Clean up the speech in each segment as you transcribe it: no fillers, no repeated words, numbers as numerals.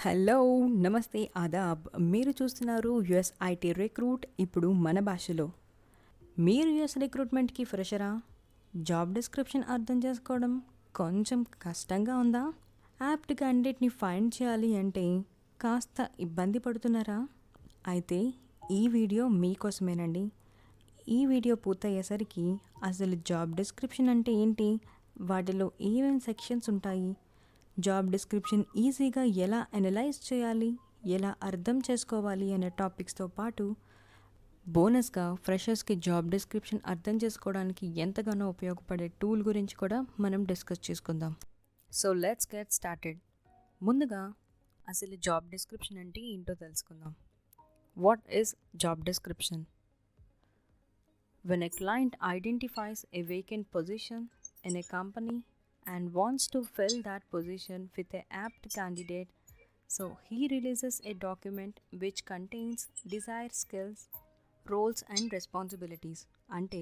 Hello, నమస్తే, ఆదాబ్. మీరు చూస్తున్నారు యుఎస్ ఐటీ రిక్రూట్ ఇప్పుడు మన భాషలో. మీరు యుఎస్ రిక్రూట్మెంట్కి ఫ్రెషరా? జాబ్ డిస్క్రిప్షన్ అర్థం చేసుకోవడం కొంచెం కష్టంగా ఉందా? యాప్ట్ క్యాండిడేట్ని ఫైండ్ చేయాలి అంటే కాస్త ఇబ్బంది పడుతున్నారా? అయితే ఈ వీడియో మీకోసమేనండి. ఈ వీడియో పూర్తయ్యేసరికి అసలు జాబ్ డిస్క్రిప్షన్ అంటే ఏంటి, వాటిలో ఏమేమి సెక్షన్స్ ఉంటాయి, జాబ్ డిస్క్రిప్షన్ ఈజీగా ఎలా అనలైజ్ చేయాలి, ఎలా అర్థం చేసుకోవాలి అనే టాపిక్స్తో పాటు బోనస్గా ఫ్రెషర్స్కి జాబ్ డిస్క్రిప్షన్ అర్థం చేసుకోవడానికి ఎంతగానో ఉపయోగపడే టూల్ గురించి కూడా మనం డిస్కస్ చేసుకుందాం. So let's get started. ముందుగా అసలు జాబ్ డిస్క్రిప్షన్ అంటే ఏంటో తెలుసుకుందాం. What is job description? When a client identifies a vacant position in a company and wants to fill that position with an apt candidate, so he releases a document which contains desired skills, roles and responsibilities. అంటే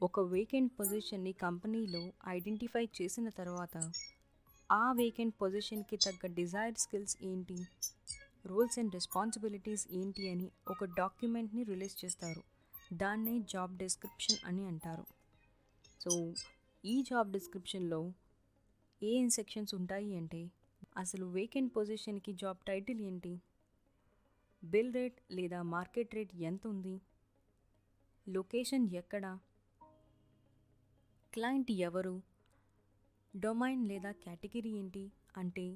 ఒక vacant పొజిషన్ని కంపెనీలో identify చేసిన తర్వాత ఆ vacant పొజిషన్కి తగ్గ desired skills ఏంటి, roles and responsibilities ఏంటి అని ఒక డాక్యుమెంట్ని రిలీజ్ చేస్తారు. దాన్నే జాబ్ డిస్క్రిప్షన్ అని అంటారు. సో ఈ జాబ్ డిస్క్రిప్షన్లో ఏ సెక్షన్స్ ఉంటాయి అంటే, అసలు వేకెంట్ పొజిషన్కి జాబ్ టైటిల్ ఏంటి, బిల్ రేట్ లేదా మార్కెట్ రేట్ ఎంత ఉంది, లొకేషన్ ఎక్కడ, క్లయింట్ ఎవరు, డొమైన్ లేదా కేటగిరీ ఏంటి, అంటే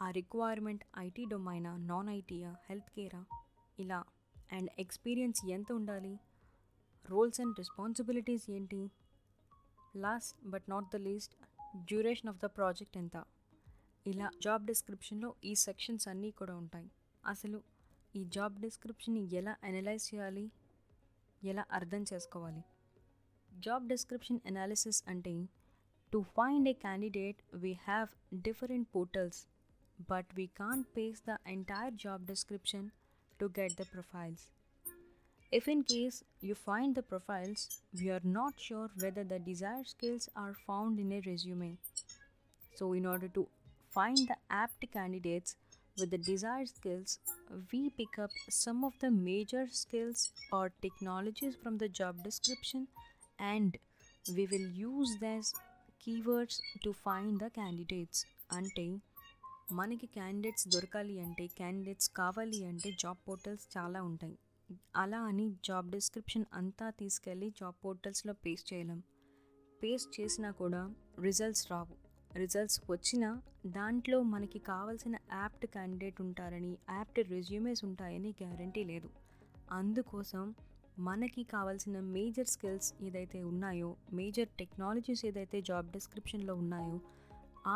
ఆ రిక్వైర్మెంట్ ఐటీ డొమైనా, నాన్ ఐటీయా, హెల్త్ కేరా, ఇలా, అండ్ ఎక్స్పీరియన్స్ ఎంత ఉండాలి, రోల్స్ అండ్ రెస్పాన్సిబిలిటీస్ ఏంటి, last but not the least duration of the project ఎంత. ఇలా జాబ్ డిస్క్రిప్షన్లో ఈ సెక్షన్స్ అన్నీ కూడా ఉంటాయి. అసలు ఈ జాబ్ డిస్క్రిప్షన్ని ఎలా అనలైజ్ చేయాలి, ఎలా అర్థం చేసుకోవాలి? జాబ్ డిస్క్రిప్షన్ అనాలిసిస్ అంటే, to find a candidate we have different portals but we can't paste the entire job description to get the profiles. If in case you find the profiles, we are not sure whether the desired skills are found in a resume. So in order to find the apt candidates with the desired skills, we pick up some of the major skills or technologies from the job description and we will use these keywords to find the candidates. అంటే మనకి candidates దొరకాలి అంటే, candidates కావాలి అంటే job portals చాలా ఉంటాయి. అలా అని జాబ్ డిస్క్రిప్షన్ అంతా తీసుకెళ్ళి జాబ్ పోర్టల్స్లో పేస్ట్ చేయలేం. పేస్ట్ చేసినా కూడా రిజల్ట్స్ రావు. రిజల్ట్స్ వచ్చినా దాంట్లో మనకి కావాల్సిన యాప్ట్ క్యాండిడేట్ ఉంటారని, యాప్ట్ రెజ్యూమేస్ ఉంటాయని గ్యారంటీ లేదు. అందుకోసం మనకి కావాల్సిన మేజర్ స్కిల్స్ ఏదైతే ఉన్నాయో, మేజర్ టెక్నాలజీస్ ఏదైతే జాబ్ డిస్క్రిప్షన్లో ఉన్నాయో,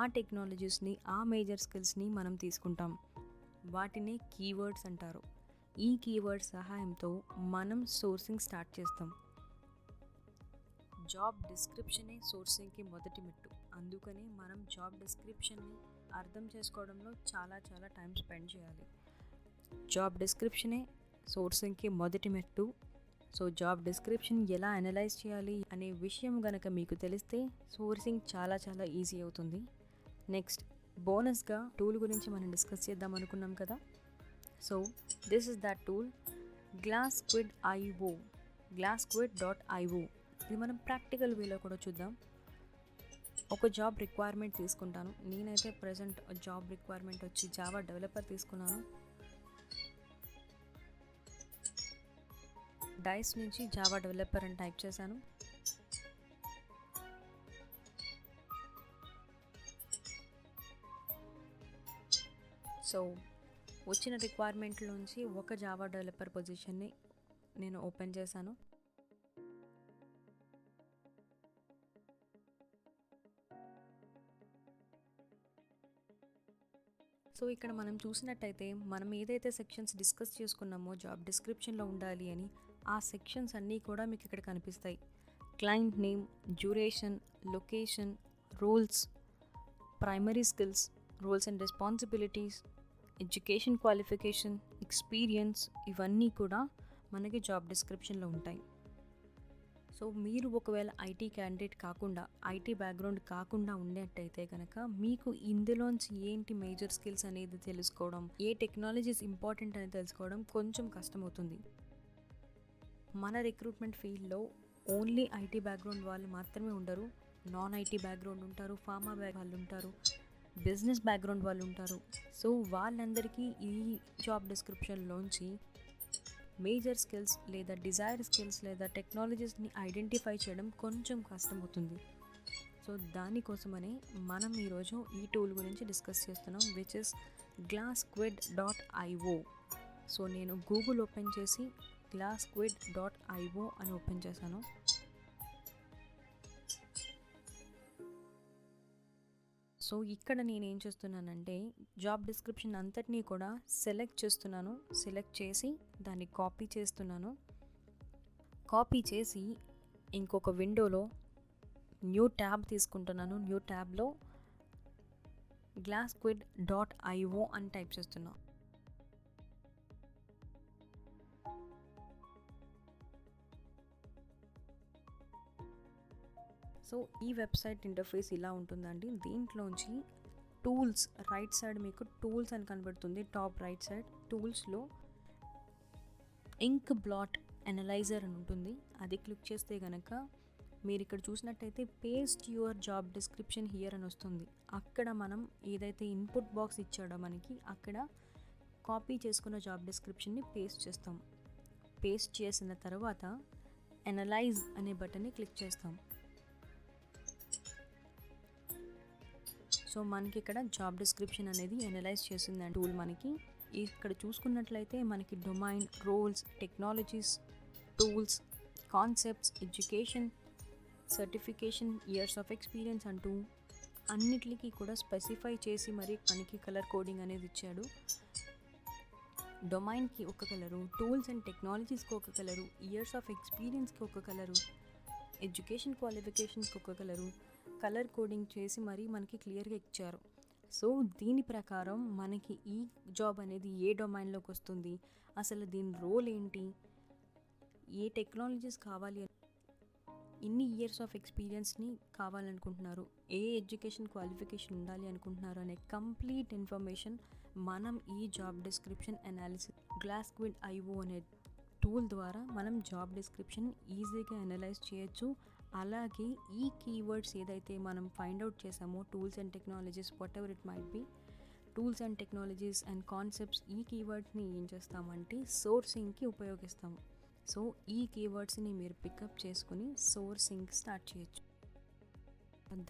ఆ టెక్నాలజీస్ని, ఆ మేజర్ స్కిల్స్ని మనం తీసుకుంటాం. వాటిని కీవర్డ్స్ అంటారు. ఈ కీవర్డ్ సహాయంతో మనం సోర్సింగ్ స్టార్ట్ చేస్తాం. జాబ్ డిస్క్రిప్షనే సోర్సింగ్కి మొదటి మెట్టు. అందుకనే మనం జాబ్ డిస్క్రిప్షన్ని అర్థం చేసుకోవడంలో చాలా టైం స్పెండ్ చేయాలి. జాబ్ డిస్క్రిప్షనే సోర్సింగ్కి మొదటి మెట్టు. సో జాబ్ డిస్క్రిప్షన్ ఎలా అనలైజ్ చేయాలి అనే విషయం గనక మీకు తెలిస్తే సోర్సింగ్ చాలా ఈజీ అవుతుంది. నెక్స్ట్ బోనస్గా టూల్ గురించి మనం డిస్కస్ చేద్దాం అనుకున్నాం కదా. So this is that tool, glassquid.io. ఇది మనం ప్రాక్టికల్ వేలో కూడా చూద్దాం. ఒక జాబ్ రిక్వైర్మెంట్ తీసుకుంటాను. నేనైతే ప్రజెంట్ జాబ్ రిక్వైర్మెంట్ వచ్చి జావా డెవలపర్ తీసుకున్నాను. డైస్ నుంచి జావా డెవలపర్ అని టైప్ చేశాను. సో వచ్చిన రిక్వైర్మెంట్లోంచి ఒక జావా డెవలపర్ పొజిషన్ని నేను ఓపెన్ చేశాను. సో ఇక్కడ మనం చూసినట్టయితే మనం ఏదైతే సెక్షన్స్ డిస్కస్ చేసుకున్నామో జాబ్ డిస్క్రిప్షన్లో ఉండాలి అని, ఆ సెక్షన్స్ అన్నీ కూడా మీకు ఇక్కడ కనిపిస్తాయి. Client name, duration, location, roles, primary skills, roles and responsibilities, education qualification, experience, ఇవన్నీ కూడా మనకి జాబ్ డిస్క్రిప్షన్లో ఉంటాయి. సో సో మీరు ఒకవేళ ఐటీ క్యాండిడేట్ కాకుండా, ఐటీ బ్యాక్గ్రౌండ్ కాకుండా ఉన్నట్టయితే కనుక మీకు ఇందులోంచి ఏంటి మేజర్ స్కిల్స్ అనేది తెలుసుకోవడం, ఏ టెక్నాలజీస్ ఇంపార్టెంట్ అనేది తెలుసుకోవడం కొంచెం కష్టమవుతుంది. మన రిక్రూట్మెంట్ ఫీల్డ్లో ఓన్లీ ఐటీ బ్యాక్గ్రౌండ్ వాళ్ళు మాత్రమే ఉండరు. నాన్ ఐటీ బ్యాక్గ్రౌండ్ ఉంటారు, ఫార్మా వాళ్ళు ఉంటారు, బిజినెస్ బ్యాక్గ్రౌండ్ వాళ్ళు ఉంటారు. సో వాళ్ళందరికీ ఈ జాబ్ డిస్క్రిప్షన్లోంచి మేజర్ స్కిల్స్ లేదా డిజైర్ స్కిల్స్ లేదా టెక్నాలజీస్ని ఐడెంటిఫై చేయడం కొంచెం కష్టమవుతుంది. సో దానికోసమనే మనం ఈరోజు ఈ టూల్ గురించి డిస్కస్ చేస్తున్నాం, విచ్ ఇస్ glassquid.io. సో నేను గూగుల్ ఓపెన్ చేసి glassquid.io అని ఓపెన్ చేశాను. సో ఇక్కడ నేను ఏం చేస్తున్నానంటే జాబ్ డిస్క్రిప్షన్ అంతటినీ కూడా సెలెక్ట్ చేస్తున్నాను. సెలెక్ట్ చేసి దాన్ని కాపీ చేస్తున్నాను. కాపీ చేసి ఇంకొక విండోలో న్యూ ట్యాబ్ తీసుకుంటున్నాను. న్యూ ట్యాబ్లో glassquid.io అని టైప్ చేస్తున్నాను. సో ఈ వెబ్సైట్ ఇంటర్ఫేస్ ఇలా ఉంటుందండి. దీంట్లోంచి టూల్స్, రైట్ సైడ్ మీకు టూల్స్ అని కనబడుతుంది. టాప్ రైట్ సైడ్ టూల్స్లో ఇంక్ బ్లాట్ అనలైజర్ అని ఉంటుంది. అది క్లిక్ చేస్తే కనుక మీరు ఇక్కడ చూసినట్టయితే paste your job description here అని వస్తుంది. అక్కడ మనం ఏదైతే ఇన్పుట్ బాక్స్ ఇచ్చాడో మనకి అక్కడ కాపీ చేసుకున్న జాబ్ డిస్క్రిప్షన్ని పేస్ట్ చేస్తాం. పేస్ట్ చేసిన తర్వాత అనలైజ్ అనే బటన్ని క్లిక్ చేస్తాం. సో మనకి ఇక్కడ జాబ్ డిస్క్రిప్షన్ అనేది అనలైజ్ చేసింది టూల్. మనకి ఇక్కడ చూసుకున్నట్లయితే మనకి domain, roles, technologies, tools, concepts, education, certification, years of experience అంటూ అన్నిటికీ కూడా స్పెసిఫై చేసి మరి మనకి కలర్ కోడింగ్ అనేది ఇచ్చాడు. డొమైన్కి ఒక కలరు, టూల్స్ అండ్ టెక్నాలజీస్కి ఒక కలరు, ఇయర్స్ ఆఫ్ ఎక్స్పీరియన్స్కి ఒక కలరు, ఎడ్యుకేషన్ క్వాలిఫికేషన్స్కి ఒక కలరు, కలర్ కోడింగ్ చేసి మరీ మనకి క్లియర్గా ఇచ్చారు. సో దీని ప్రకారం మనకి ఈ జాబ్ అనేది ఏ డొమైన్లోకి వస్తుంది, అసలు దీని రోల్ ఏంటి, ఏ టెక్నాలజీస్ కావాలి, ఎన్ని ఇయర్స్ ఆఫ్ ఎక్స్పీరియన్స్ని కావాలనుకుంటున్నారు, ఏ ఎడ్యుకేషన్ క్వాలిఫికేషన్ ఉండాలి అనుకుంటున్నారు అనే కంప్లీట్ ఇన్ఫర్మేషన్ మనం ఈ జాబ్ డిస్క్రిప్షన్ అనాలిసిస్ glassquid.io అనే టూల్ ద్వారా మనం జాబ్ డిస్క్రిప్షన్ ఈజీగా అనలైజ్ చేయొచ్చు. అలాగే ఈ కీవర్డ్స్ ఏదైతే మనం ఫైండ్ అవుట్ చేసామో, tools and technologies, what ever it might be, tools and technologies and concepts, ఈ కీవర్డ్స్ని ఏం చేస్తామంటే సోర్సింగ్కి ఉపయోగిస్తాము. సో ఈ కీవర్డ్స్ని మీరు పికప్ చేసుకుని సోర్సింగ్ స్టార్ట్ చేయొచ్చు.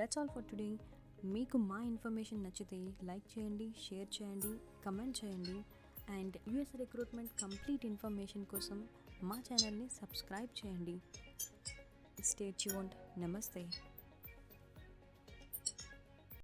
That's all for today. మీకు మా ఇన్ఫర్మేషన్ నచ్చితే లైక్ చేయండి, షేర్ చేయండి, కమెంట్ చేయండి. And US recruitment complete information కోసం మా ఛానల్ని సబ్స్క్రైబ్ చేయండి. Stay tuned. Namaste.